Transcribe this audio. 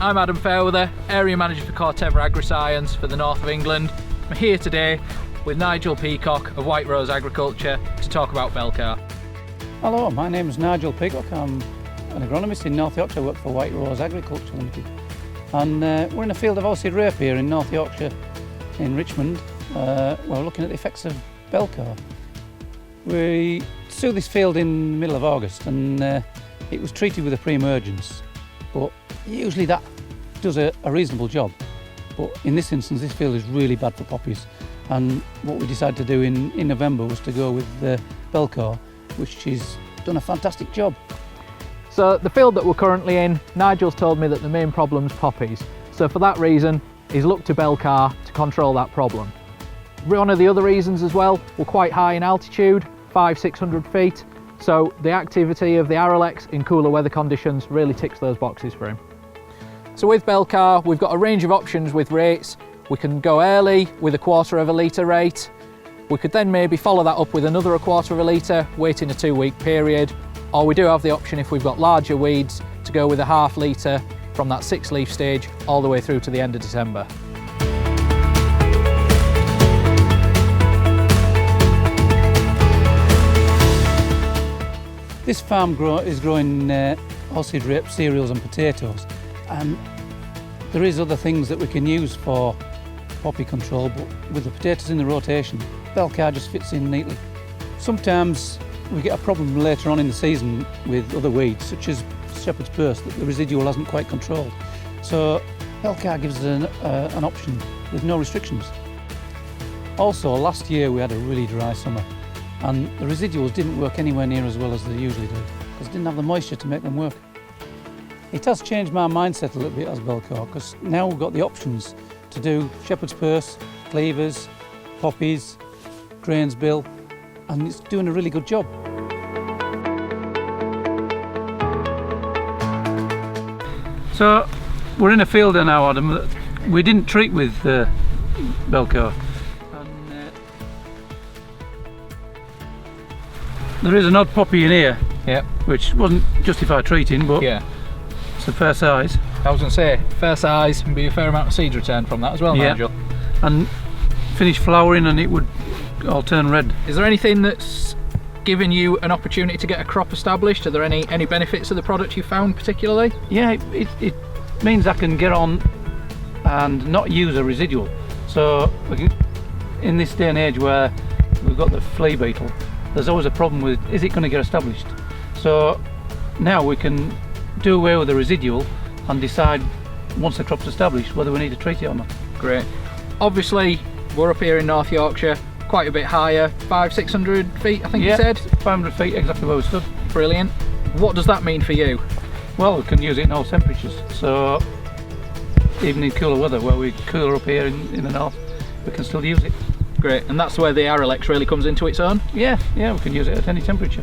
I'm Adam Fairweather, Area Manager for Corteva Agriscience for the north of England. I'm here today with Nigel Peacock of White Rose Agriculture to talk about Belkar. Hello, my name is Nigel Peacock. I'm an agronomist in North Yorkshire. I work for White Rose Agriculture Limited. And we're in a field of oilseed rape here in North Yorkshire, in Richmond. We're looking at the effects of Belkar. We sowed this field in the middle of August and it was treated with a pre-emergence. But usually that does a reasonable job. But in this instance, this field is really bad for poppies. And what we decided to do in November was to go with Belkar, which has done a fantastic job. So the field that we're currently in, Nigel's told me that the main problem's poppies. So for that reason, he's looked to Belkar to control that problem. One of the other reasons as well, we're quite high in altitude, 500-600 feet. So the activity of the Arylex in cooler weather conditions really ticks those boxes for him. So with Belkar, we've got a range of options with rates. We can go early with 1/4 of a litre rate. We could then maybe follow that up with another 1/4 of a litre, waiting a 2-week period. Or we do have the option, if we've got larger weeds, to go with a 1/2 litre from that 6-leaf stage all the way through to the end of December. This farm is growing oilseed rape cereals and potatoes, and there is other things that we can use for poppy control, but with the potatoes in the rotation, Belkar just fits in neatly. Sometimes we get a problem later on in the season with other weeds, such as shepherd's purse, that the residual hasn't quite controlled. So Belkar gives us an option with no restrictions. Also, last year we had a really dry summer, and the residuals didn't work anywhere near as well as they usually do, because they didn't have the moisture to make them work. It has changed my mindset a little bit as Belkar, because now we've got the options to do shepherd's purse, cleavers, poppies, grains bill, and it's doing a really good job. So we're in a field now, Adam, that we didn't treat with Belkar. There is an odd poppy in here, Yep. which wasn't justified treating, but Yeah. it's a fair size. I was going to say, fair size and be a fair amount of seed return from that as well, Yeah. Nigel. And finish flowering and it would all turn red. Is there anything that's given you an opportunity to get a crop established? Are there any benefits of the product you found particularly? Yeah, it means I can get on and not use a residual. So in this day and age where we've got the flea beetle, there's always a problem with, is it going to get established? So now we can do away with the residual and decide once the crop's established whether we need to treat it or not. Great. Obviously, we're up here in North Yorkshire, quite a bit higher, 500-600 feet, I think you said? 500 feet, exactly where we stood. Brilliant. What does that mean for you? Well, we can use it in all temperatures. So even in cooler weather, where we cooler up here in the north, we can still use it. Great, and that's where the Arylex really comes into its own? Yeah, we can use it at any temperature.